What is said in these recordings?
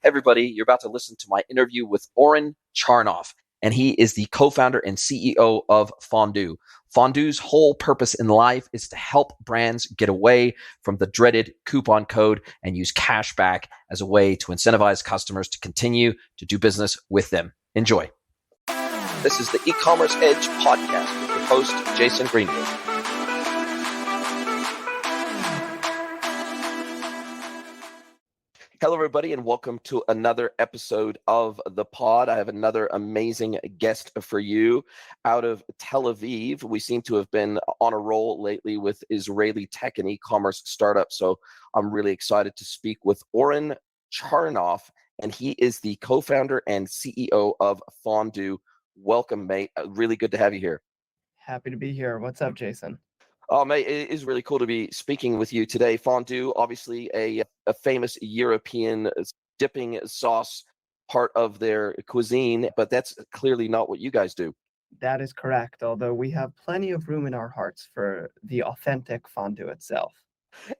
Everybody, you're about to listen to my interview with Oren Charnoff, and he is the co-founder and CEO of Fondue. Fondue's whole purpose in life is to help brands get away from the dreaded coupon code and use CashBack as a way to incentivize customers to continue to do business with them. Enjoy. This is the eCommerce Edge podcast with your host, Jason Greenwood. Hello, everybody, and welcome to another episode of the pod. I have another amazing guest for you out of Tel Aviv. We seem to have been on a roll lately with Israeli tech and e-commerce startups, so I'm really excited to speak with Oren Charnoff, and he is the co-founder and CEO of Fondue. Welcome, mate. Really good to have you here. Happy to be here. What's up, Jason? Oh, mate, it is really cool to be speaking with you today. Fondue, obviously a famous European dipping sauce part of their cuisine, but that's clearly not what you guys do. That is correct, although we have plenty of room in our hearts for the authentic fondue itself.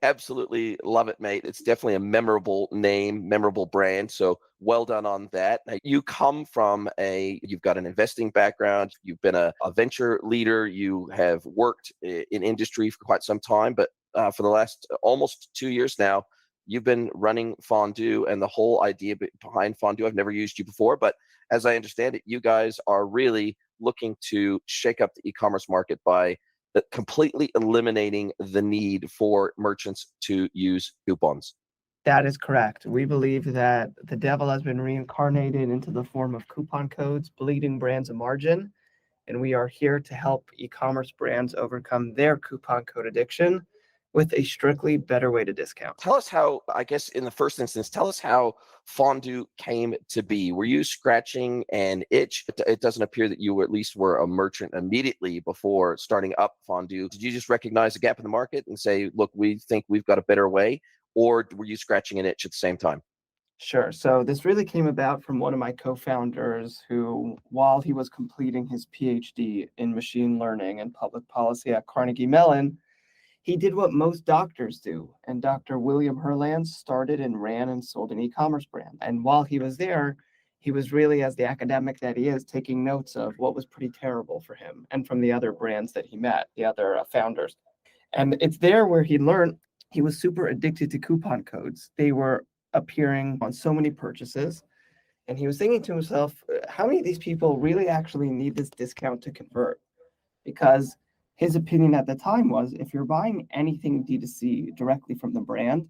Absolutely love it, mate. It's definitely a memorable name, memorable brand. So well done on that. Now, you've got an investing background. You've been a venture leader. You have worked in industry for quite some time, but for the last almost 2 years now, you've been running Fondue and the whole idea behind Fondue. I've never used you before, but as I understand it, you guys are really looking to shake up the e-commerce market by completely eliminating the need for merchants to use coupons. That is correct. We believe that the devil has been reincarnated into the form of coupon codes, bleeding brands a margin, and we are here to help e-commerce brands overcome their coupon code addiction with a strictly better way to discount. Tell us how, I guess in the first instance, tell us how Fondue came to be. Were you scratching an itch? It doesn't appear that you at least were a merchant immediately before starting up Fondue. Did you just recognize a gap in the market and say, look, we think we've got a better way? Or were you scratching an itch at the same time? Sure. So this really came about from one of my co-founders who, while he was completing his PhD in machine learning and public policy at Carnegie Mellon, he did what most doctors do, and Dr. William Herland started and ran and sold an e-commerce brand. And while he was there, he was really, as the academic that he is, taking notes of what was pretty terrible for him and from the other brands that he met, the other founders. And it's there where he learned he was super addicted to coupon codes. They were appearing on so many purchases. And he was thinking to himself, how many of these people really actually need this discount to convert? Because his opinion at the time was, if you're buying anything D2C directly from the brand,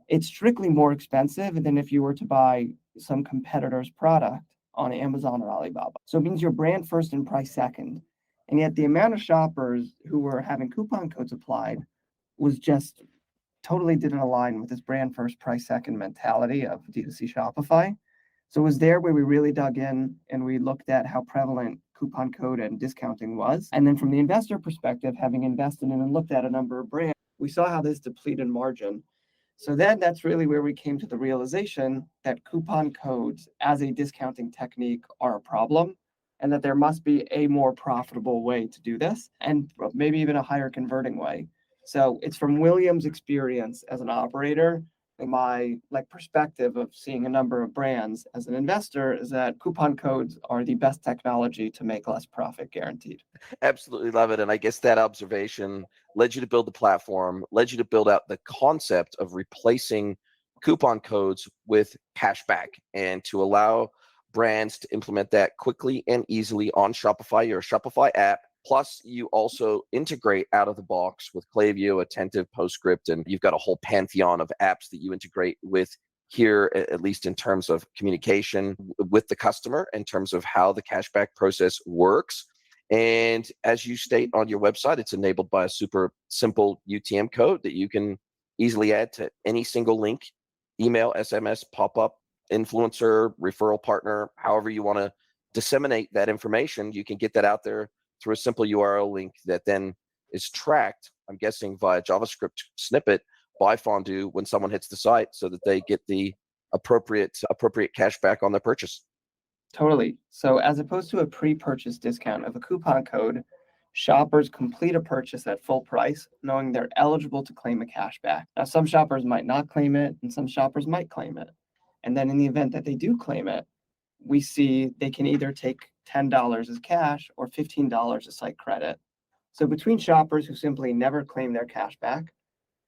it's strictly more expensive than if you were to buy some competitor's product on Amazon or Alibaba. So it means you're brand first and price second. And yet the amount of shoppers who were having coupon codes applied was just totally didn't align with this brand first, price second mentality of D2C Shopify. So it was there where we really dug in and we looked at how prevalent coupon code and discounting was. And then from the investor perspective, having invested in and looked at a number of brands, we saw how this depleted margin. So then that's really where we came to the realization that coupon codes as a discounting technique are a problem and that there must be a more profitable way to do this and maybe even a higher converting way. So it's from William's experience as an operator, my perspective of seeing a number of brands as an investor is that coupon codes are the best technology to make less profit guaranteed. Absolutely love it. And I guess that observation led you to build the platform, led you to build out the concept of replacing coupon codes with cashback and to allow brands to implement that quickly and easily on Shopify, your Shopify app. Plus, you also integrate out of the box with Klaviyo, Attentive, PostScript, and you've got a whole pantheon of apps that you integrate with here, at least in terms of communication with the customer, in terms of how the cashback process works. And as you state on your website, it's enabled by a super simple UTM code that you can easily add to any single link, email, SMS, pop-up, influencer, referral partner, however you want to disseminate that information. You can get that out there through a simple URL link that then is tracked, I'm guessing via JavaScript snippet by Fondue when someone hits the site so that they get the appropriate cash back on their purchase. Totally. So as opposed to a pre-purchase discount of a coupon code, shoppers complete a purchase at full price, knowing they're eligible to claim a cashback. Now, some shoppers might not claim it, and some shoppers might claim it. And then in the event that they do claim it, we see they can either take $10 as cash or $15 as site credit. So between shoppers who simply never claim their cash back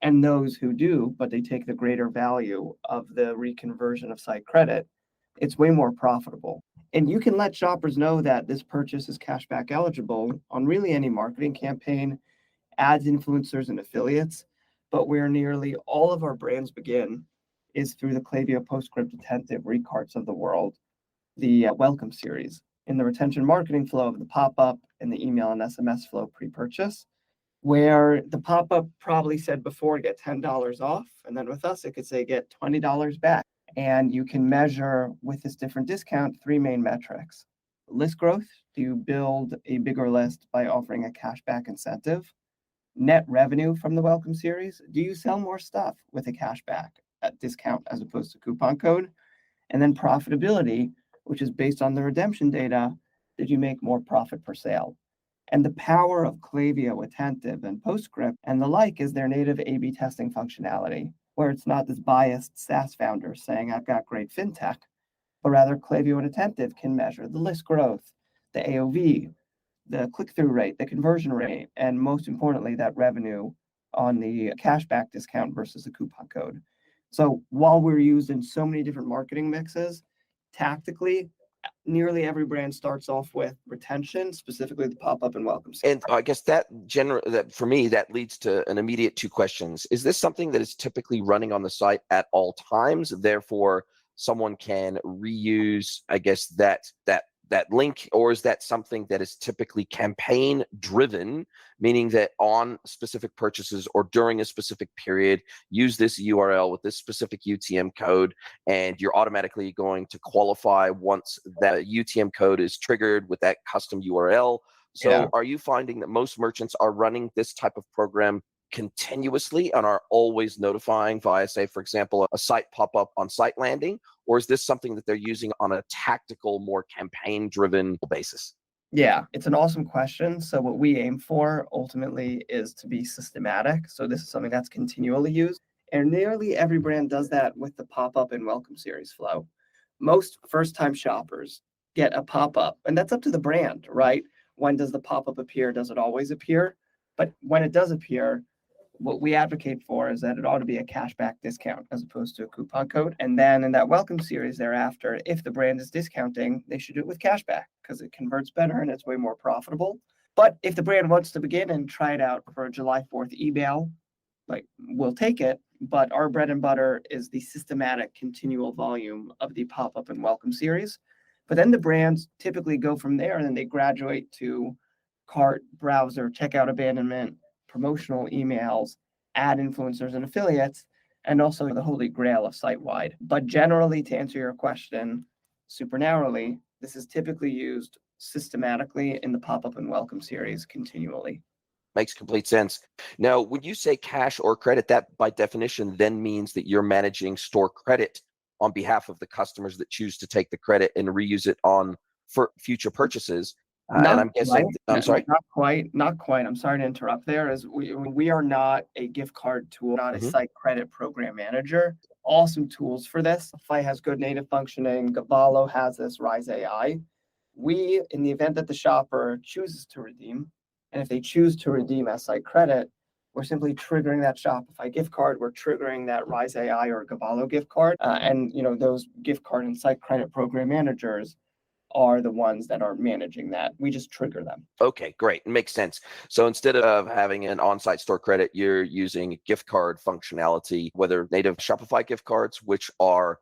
and those who do, but they take the greater value of the reconversion of site credit, it's way more profitable. And you can let shoppers know that this purchase is cashback eligible on really any marketing campaign, ads, influencers, and affiliates. But where nearly all of our brands begin is through the Klaviyo PostScript Attentive Recarts of the world, the welcome series, in the retention marketing flow of the pop-up and the email and SMS flow pre-purchase, where the pop-up probably said before get $10 off, and then with us it could say get $20 back. And you can measure with this different discount 3 main metrics. List growth, do you build a bigger list by offering a cashback incentive? Net revenue from the welcome series, do you sell more stuff with a cashback at discount as opposed to coupon code? And then profitability, which is based on the redemption data, did you make more profit per sale? And the power of Klaviyo, Attentive, and PostScript and the like is their native A/B testing functionality, where it's not this biased SaaS founder saying, I've got great fintech, but rather Klaviyo and Attentive can measure the list growth, the AOV, the click-through rate, the conversion rate, and most importantly, that revenue on the cashback discount versus the coupon code. So while we're used in so many different marketing mixes, tactically, nearly every brand starts off with retention, specifically the pop-up and welcome. And I guess that for me, that leads to an immediate 2 questions. Is this something that is typically running on the site at all times? Therefore, someone can reuse, I guess, that link, or is that something that is typically campaign driven, meaning that on specific purchases or during a specific period, use this URL with this specific UTM code, and you're automatically going to qualify once that UTM code is triggered with that custom URL? So Are you finding that most merchants are running this type of program continuously and are always notifying via, say, for example, a site pop-up on site landing? Or is this something that they're using on a tactical, more campaign-driven basis? Yeah, it's an awesome question. So what we aim for ultimately is to be systematic. So this is something that's continually used. And nearly every brand does that with the pop-up and welcome series flow. Most first-time shoppers get a pop-up, and that's up to the brand, right? When does the pop-up appear? Does it always appear? But when it does appear, what we advocate for is that it ought to be a cashback discount as opposed to a coupon code. And then in that welcome series thereafter, if the brand is discounting, they should do it with cashback because it converts better and it's way more profitable. But if the brand wants to begin and try it out for a July 4th email, like, we'll take it. But our bread and butter is the systematic continual volume of the pop-up and welcome series. But then the brands typically go from there and then they graduate to cart, browser, checkout abandonment, promotional emails, ad influencers and affiliates, and also the holy grail of site-wide. But generally, to answer your question super narrowly, this is typically used systematically in the pop-up and welcome series continually. Makes complete sense. Now, when you say cash or credit, that by definition then means that you're managing store credit on behalf of the customers that choose to take the credit and reuse it for future purchases. And I'm guessing, I'm sorry? Not quite. I'm sorry to interrupt there. As we are not a gift card tool, not a site credit program manager. Awesome tools for this. Shopify has good native functioning. Gavalo has this, Rise AI. We, in the event that the shopper chooses to redeem, and if they choose to redeem as site credit, we're simply triggering that Shopify gift card. We're triggering that Rise AI or Gavalo gift card. And those gift card and site credit program managers are the ones that are managing that. We just trigger them. Okay, great. Makes sense. So instead of having an on-site store credit, you're using gift card functionality, whether native Shopify gift cards, which are,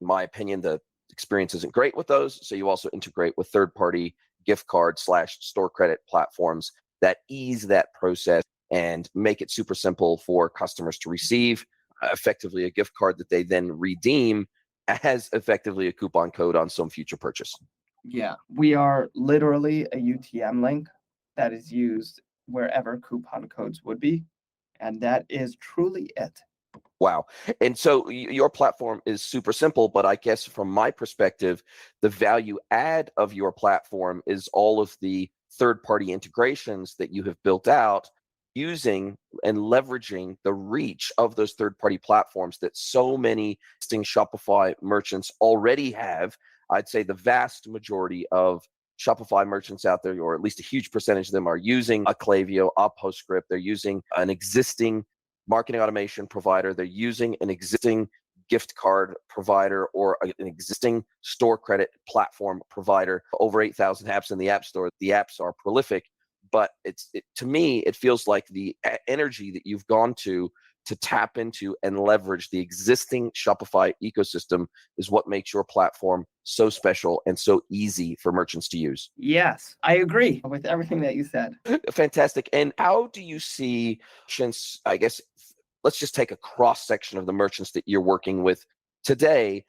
in my opinion, the experience isn't great with those. So you also integrate with third-party gift card / store credit platforms that ease that process and make it super simple for customers to receive effectively a gift card that they then redeem as effectively a coupon code on some future purchase. Yeah, we are literally a UTM link that is used wherever coupon codes would be. And that is truly it. Wow. And so your platform is super simple, but I guess from my perspective, the value add of your platform is all of the third-party integrations that you have built out using and leveraging the reach of those third-party platforms that so many existing Shopify merchants already have. I'd say the vast majority of Shopify merchants out there, or at least a huge percentage of them, are using a Klaviyo, a PostScript. They're using an existing marketing automation provider. They're using an existing gift card provider or an existing store credit platform provider. Over 8,000 apps in the App Store. The apps are prolific, but to me, it feels like the energy that you've gone to tap into and leverage the existing Shopify ecosystem is what makes your platform so special and so easy for merchants to use. Yes, I agree with everything that you said. Fantastic. And how do you see, since I guess, let's just take a cross section of the merchants that you're working with today,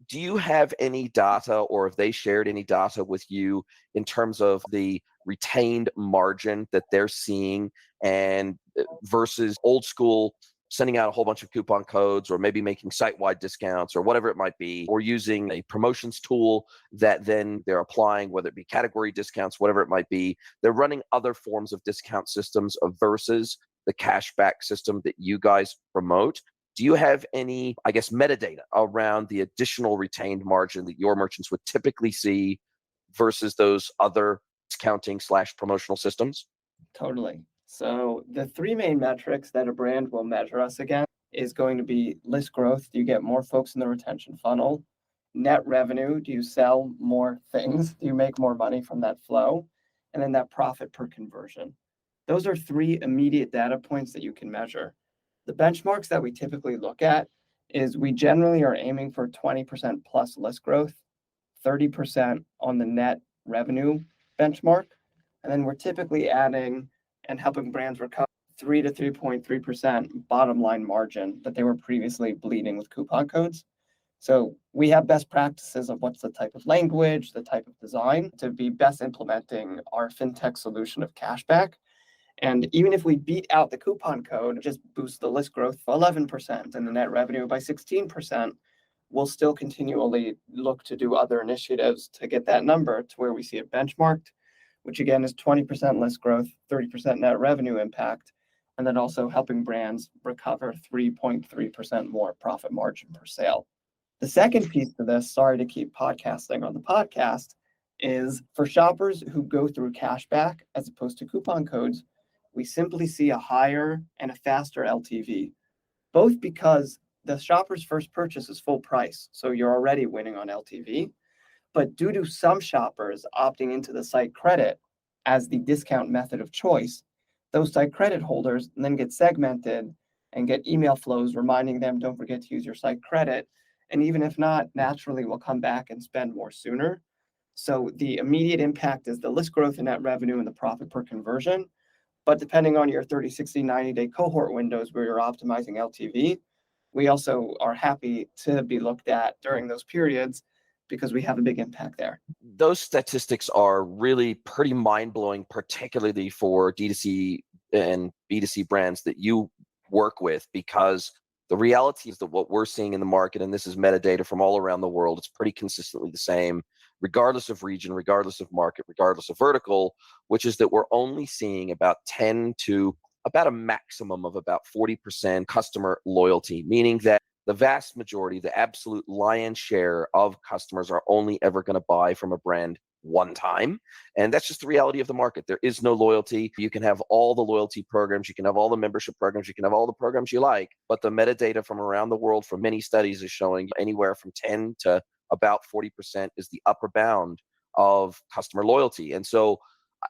do you have any data, or have they shared any data with you in terms of the retained margin that they're seeing and versus old school sending out a whole bunch of coupon codes, or maybe making site-wide discounts or whatever it might be, or using a promotions tool that then they're applying, whether it be category discounts, whatever it might be. They're running other forms of discount systems versus the cashback system that you guys promote. Do you have any, I guess, metadata around the additional retained margin that your merchants would typically see versus those other discounting/promotional systems? Totally. So the three main metrics that a brand will measure us against is going to be list growth. Do you get more folks in the retention funnel? Net revenue. Do you sell more things? Do you make more money from that flow? And then that profit per conversion. Those are three immediate data points that you can measure. The benchmarks that we typically look at is we generally are aiming for 20% plus list growth, 30% on the net revenue benchmark. And then we're typically adding and helping brands recover 3 to 3.3% bottom line margin that they were previously bleeding with coupon codes. So we have best practices of what's the type of language, the type of design to be best implementing our fintech solution of cashback. And even if we beat out the coupon code, just boost the list growth 11% and the net revenue by 16%, we'll still continually look to do other initiatives to get that number to where we see it benchmarked, which again is 20% list growth, 30% net revenue impact, and then also helping brands recover 3.3% more profit margin per sale. The second piece to this, sorry to keep podcasting on the podcast, is for shoppers who go through cashback as opposed to coupon codes, we simply see a higher and a faster LTV, both because the shopper's first purchase is full price, so you're already winning on LTV. But due to some shoppers opting into the site credit as the discount method of choice, those site credit holders then get segmented and get email flows reminding them, don't forget to use your site credit. And even if not, naturally will come back and spend more sooner. So the immediate impact is the list growth and net revenue and the profit per conversion. But depending on your 30, 60, 90-day cohort windows where you're optimizing LTV, we also are happy to be looked at during those periods because we have a big impact there. Those statistics are really pretty mind-blowing, particularly for D2C and B2C brands that you work with, because the reality is that what we're seeing in the market, and this is metadata from all around the world, it's pretty consistently the same, regardless of region, regardless of market, regardless of vertical, which is that we're only seeing about 10 to about a maximum of about 40% customer loyalty, meaning that the vast majority, the absolute lion's share of customers are only ever going to buy from a brand one time. And that's just the reality of the market. There is no loyalty. You can have all the loyalty programs, you can have all the membership programs, you can have all the programs you like, but the metadata from around the world from many studies is showing anywhere from 10 to about 40% is the upper bound of customer loyalty. And so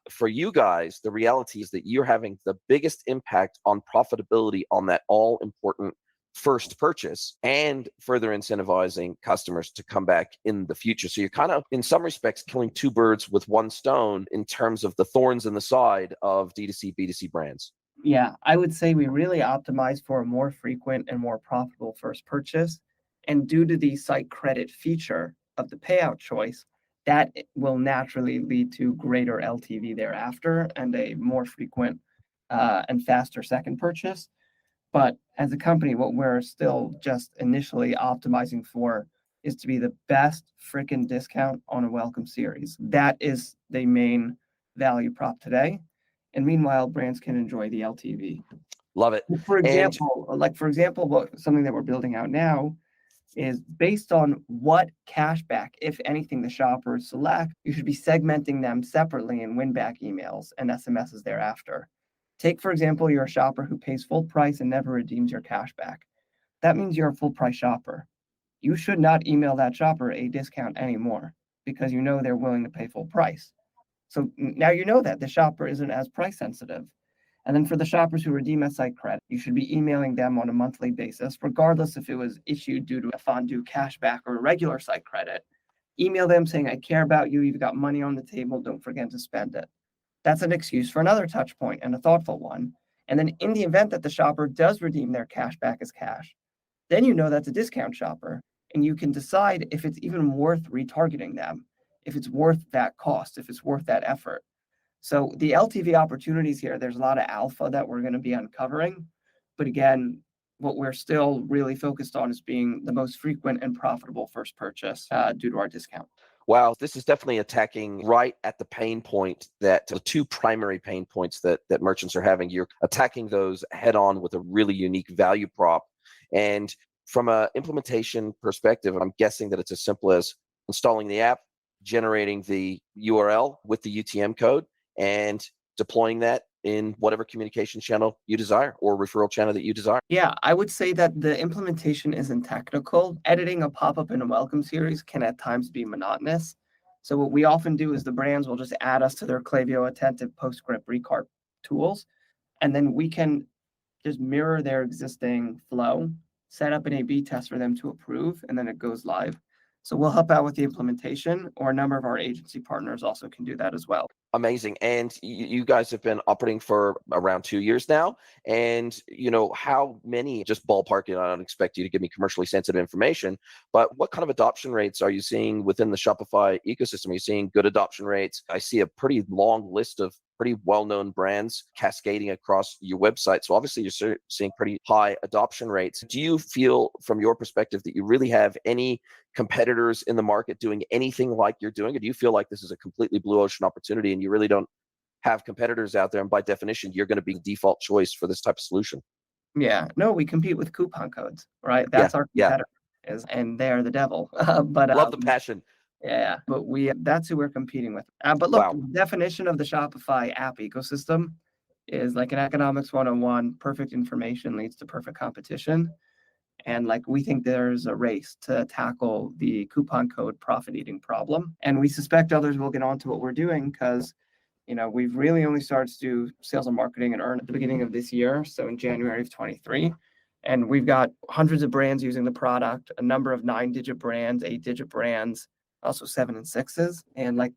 for you guys, the reality is that you're having the biggest impact on profitability on that all important first purchase and further incentivizing customers to come back in the future. So you're kind of, in some respects, killing two birds with one stone in terms of the thorns in the side of D2C, B2C brands. Yeah, I would say we really optimize for a more frequent and more profitable first purchase. And due to the site credit feature of the payout choice, that will naturally lead to greater LTV thereafter and a more frequent and faster second purchase. But as a company, what we're still just initially optimizing for is to be the best freaking discount on a welcome series. That is the main value prop today. And meanwhile, brands can enjoy the LTV. Love it. For And example, something that we're building out now is based on what cashback, if anything, the shoppers select, you should be segmenting them separately in win-back emails and SMSs thereafter. Take, for example, you're a shopper who pays full price and never redeems your cashback. That means you're a full price shopper. You should not email that shopper a discount anymore because you know they're willing to pay full price. So now you know that the shopper isn't as price sensitive. And then for the shoppers who redeem a site credit, you should be emailing them on a monthly basis, regardless if it was issued due to a fondue cashback or a regular site credit. Email them saying, I care about you, you've got money on the table, don't forget to spend it. That's an excuse for another touch point and a thoughtful one. And then in the event that the shopper does redeem their cashback as cash, then you know that's a discount shopper. And you can decide if it's even worth retargeting them, if it's worth that cost, if it's worth that effort. So the LTV opportunities here, there's a lot of alpha that we're going to be uncovering. But again, what we're still really focused on is being the most frequent and profitable first purchase due to our discount. wow, this is definitely attacking right at the pain point, that the two primary pain points that merchants are having. You're attacking those head on with a really unique value prop. And from an implementation perspective, I'm guessing that it's as simple as installing the app, generating the URL with the UTM code, and deploying that in whatever communication channel you desire or referral channel that you desire. Yeah, I would say that the implementation isn't technical. Editing a pop-up in a welcome series can at times be monotonous. So what we often do is the brands will just add us to their Klaviyo Attentive PostScript Recarb tools, and then we can just mirror their existing flow, set up an A/B test for them to approve, and then it goes live. So we'll help out with the implementation, or a number of our agency partners also can do that as well. Amazing. And you guys have been operating for around 2 years now. And how many, just ballparking, I don't expect you to give me commercially sensitive information, but what kind of adoption rates are you seeing within the Shopify ecosystem? Are you seeing good adoption rates? I see a pretty long list of pretty well-known brands cascading across your website. So obviously you're seeing pretty high adoption rates. Do you feel, from your perspective, that you really have any competitors in the market doing anything like you're doing? Or do you feel like this is a completely blue ocean opportunity and you really don't have competitors out there? And by definition, you're going to be the default choice for this type of solution. Yeah, no, we compete with coupon codes, right? Yeah, That's our yeah. competitor, and they're the devil. Love the passion. Yeah, but that's who we're competing with. But look, Wow. the definition of the Shopify app ecosystem is like an economics 101, perfect information leads to perfect competition. And like we think there's a race to tackle the coupon code profit eating problem. And we suspect others will get onto what we're doing because we've really only started to do sales and marketing and earn at the beginning of this year, so in January of 23. And we've got hundreds of brands using the product, a number of 9-digit brands, 8-digit brands, also 7 and 6s. And like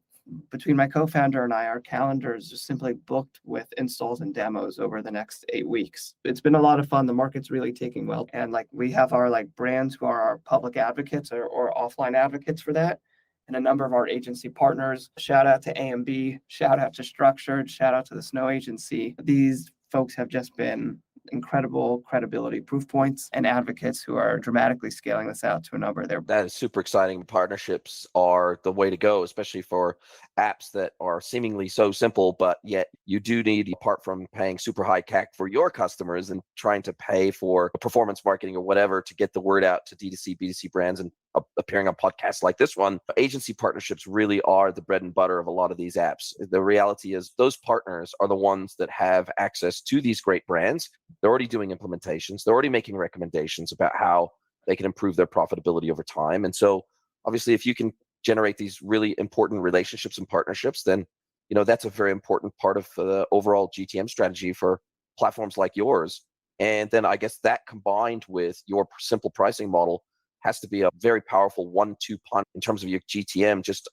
between my co-founder and I, our calendar is just simply booked with installs and demos over the next 8 weeks. It's been a lot of fun. The market's really taking well. And like we have our like brands who are our public advocates or offline advocates for that. And a number of our agency partners. Shout out to AMB, shout out to Structured, shout out to the Snow Agency. These folks have just been incredible credibility proof points and advocates who are dramatically scaling this out to a number of their. That is super exciting. Partnerships are the way to go, especially for apps that are seemingly so simple, but yet you do need, apart from paying super high CAC for your customers and trying to pay for performance marketing or whatever to get the word out to D2C, B2C brands and appearing on podcasts like this one, agency partnerships really are the bread and butter of a lot of these apps. The reality is those partners are the ones that have access to these great brands. They're already doing implementations. They're already making recommendations about how they can improve their profitability over time. And so obviously, if you can generate these really important relationships and partnerships, then that's a very important part of the overall GTM strategy for platforms like yours. And then I guess that combined with your simple pricing model has to be a very powerful 1-2 punch in terms of your GTM. Just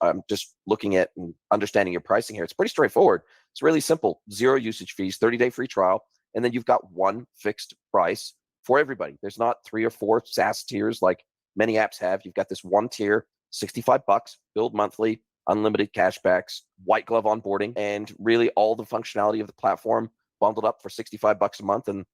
looking at and understanding your pricing here. It's pretty straightforward. It's really simple. 0 usage fees, 30-day free trial, and then you've got one fixed price for everybody. There's not 3 or 4 SaaS tiers like many apps have. You've got this one tier, $65, billed monthly, unlimited cashbacks, white glove onboarding, and really all the functionality of the platform bundled up for $65 a month. And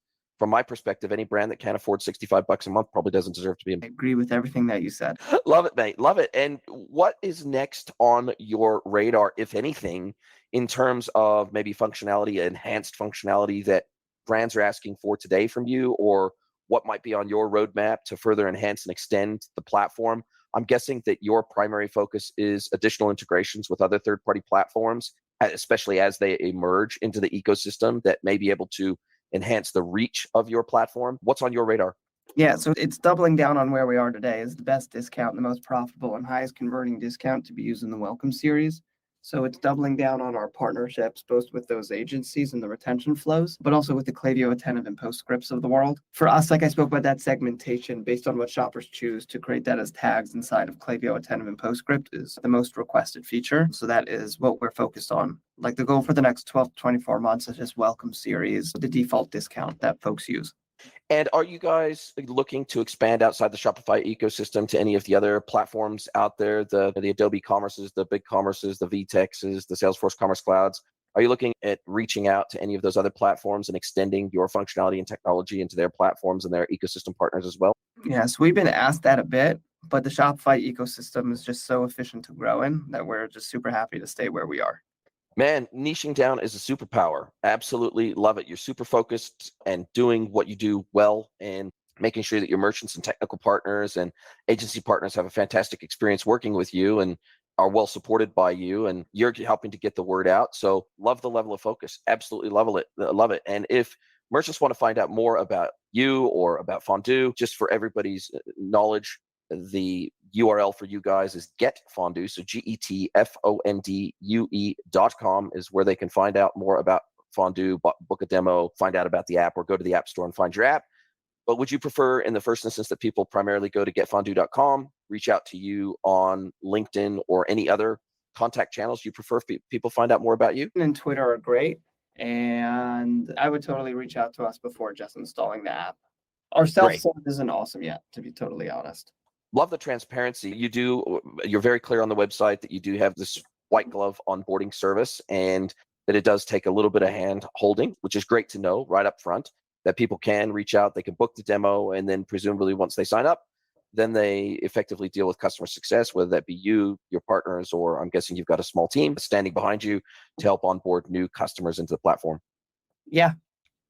from my perspective, any brand that can't afford $65 a month probably doesn't deserve to be I agree with everything that you said. Love it, mate. Love it. And what is next on your radar, if anything, in terms of maybe functionality, enhanced functionality that brands are asking for today from you, or what might be on your roadmap to further enhance and extend the platform? I'm guessing that your primary focus is additional integrations with other third-party platforms, especially as they emerge into the ecosystem that may be able to enhance the reach of your platform. What's on your radar? Yeah, so it's doubling down on where we are today is the best discount, the most profitable and highest converting discount to be used in the Welcome series. So it's doubling down on our partnerships, both with those agencies and the retention flows, but also with the Klaviyo, Attentive, and PostScripts of the world. For us, like I spoke about that segmentation based on what shoppers choose to create that as tags inside of Klaviyo, Attentive, and PostScript is the most requested feature. So that is what we're focused on. Like the goal for the next 12 to 24 months is just Welcome series, the default discount that folks use. And are you guys looking to expand outside the Shopify ecosystem to any of the other platforms out there, the Adobe Commerces, the Big Commerces, the VTEXs, the Salesforce Commerce Clouds? Are you looking at reaching out to any of those other platforms and extending your functionality and technology into their platforms and their ecosystem partners as well? Yes, we've been asked that a bit, but the Shopify ecosystem is just so efficient to grow in that we're just super happy to stay where we are. Man, niching down is a superpower. Absolutely love it. You're super focused and doing what you do well and making sure that your merchants and technical partners and agency partners have a fantastic experience working with you and are well supported by you, and you're helping to get the word out. So love the level of focus. Absolutely love it. Love it. And if merchants want to find out more about you or about Fondue, just for everybody's knowledge, the URL for you guys is getfondue, so getfondue.com is where they can find out more about Fondue, book a demo, find out about the app, or go to the App Store and find your app. But would you prefer, in the first instance, that people primarily go to getfondue.com, reach out to you on LinkedIn or any other contact channels you prefer if people find out more about you? And Twitter are great, and I would totally reach out to us before just installing the app. Our self-serve isn't awesome yet, to be totally honest. Love the transparency. You're very clear on the website that you do have this white glove onboarding service, and that it does take a little bit of hand holding, which is great to know right up front, that people can reach out, they can book the demo, and then presumably once they sign up, then they effectively deal with customer success, whether that be you, your partners, or I'm guessing you've got a small team standing behind you to help onboard new customers into the platform. Yeah.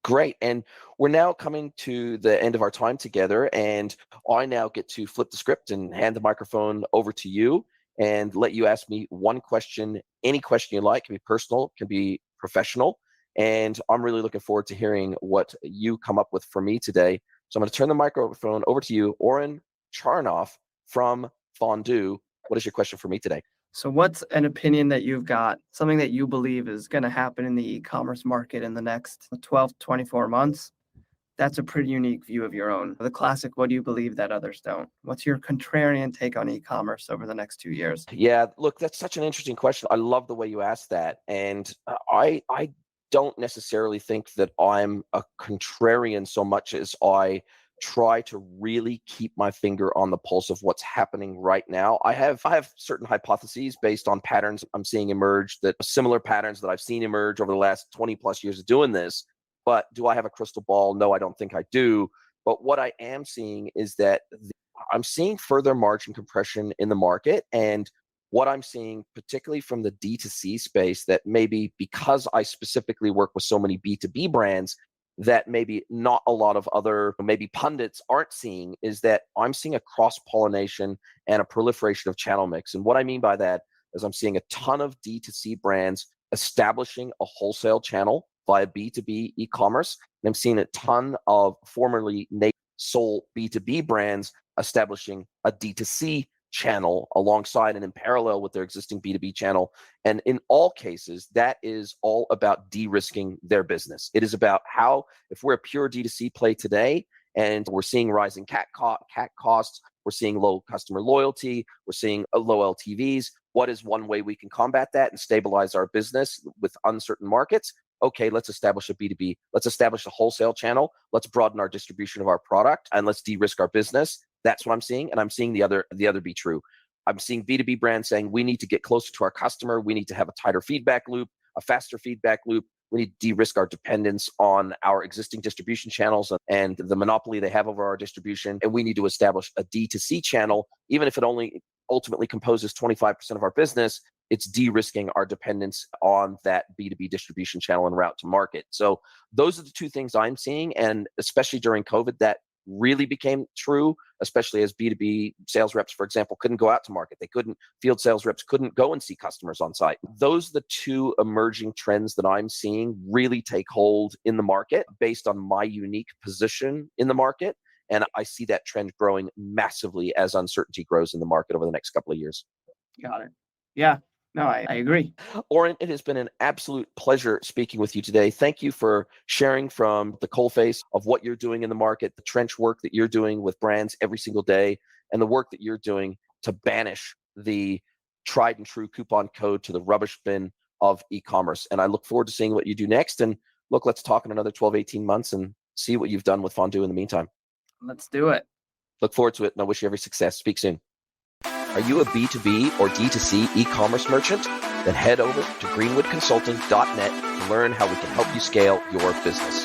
Great. And we're now coming to the end of our time together, and I now get to flip the script and hand the microphone over to you and let you ask me one question, any question you like. It can be personal, can be professional, and I'm really looking forward to hearing what you come up with for me today. So I'm going to turn the microphone over to you, Oren Charnoff from Fondue. What is your question for me today? So what's an opinion that you've got, something that you believe is going to happen in the e-commerce market in the next 12 to 24 months? That's a pretty unique view of your own. The classic, what do you believe that others don't? What's your contrarian take on e-commerce over the next 2 years? Yeah, look, that's such an interesting question. I love the way you asked that. And I don't necessarily think that I'm a contrarian so much as I try to really keep my finger on the pulse of what's happening right now. I have certain hypotheses based on patterns I'm seeing emerge, that similar patterns that I've seen emerge over the last 20 plus years of doing this. But do I have a crystal ball? No, I don't think I do. But what I am seeing is that I'm seeing further margin compression in the market. And what I'm seeing, particularly from the D2C space, that maybe because I specifically work with so many B2B brands, that maybe not a lot of other maybe pundits aren't seeing, is that I'm seeing a cross-pollination and a proliferation of channel mix. And what I mean by that is I'm seeing a ton of D2C brands establishing a wholesale channel via B2B e-commerce. And I'm seeing a ton of formerly sole B2B brands establishing a D2C channel alongside and in parallel with their existing B2B channel. And in all cases, that is all about de-risking their business. It is about how, if we're a pure D2C play today, and we're seeing rising CAC costs, we're seeing low customer loyalty, we're seeing low LTVs, what is one way we can combat that and stabilize our business with uncertain markets? Okay, let's establish a B2B. Let's establish a wholesale channel. Let's broaden our distribution of our product, and let's de-risk our business. That's what I'm seeing, and I'm seeing the other be true. I'm seeing B2B brands saying we need to get closer to our customer. We need to have a tighter feedback loop, a faster feedback loop. We need to de-risk our dependence on our existing distribution channels and the monopoly they have over our distribution. And we need to establish a D2C channel, even if it only ultimately composes 25% of our business. It's de-risking our dependence on that B2B distribution channel and route to market. So those are the two things I'm seeing. And especially during COVID, that really became true, especially as B2B sales reps, for example, couldn't go out to market. Field sales reps couldn't go and see customers on site. Those are the two emerging trends that I'm seeing really take hold in the market based on my unique position in the market. And I see that trend growing massively as uncertainty grows in the market over the next couple of years. Got it. Yeah. No, I agree. Oren, it has been an absolute pleasure speaking with you today. Thank you for sharing from the coalface of what you're doing in the market, the trench work that you're doing with brands every single day, and the work that you're doing to banish the tried and true coupon code to the rubbish bin of e-commerce. And I look forward to seeing what you do next. And look, let's talk in another 12, 18 months and see what you've done with Fondue in the meantime. Let's do it. Look forward to it, and I wish you every success. Speak soon. Are you a B2B or D2C e-commerce merchant? Then head over to greenwoodconsulting.net to learn how we can help you scale your business.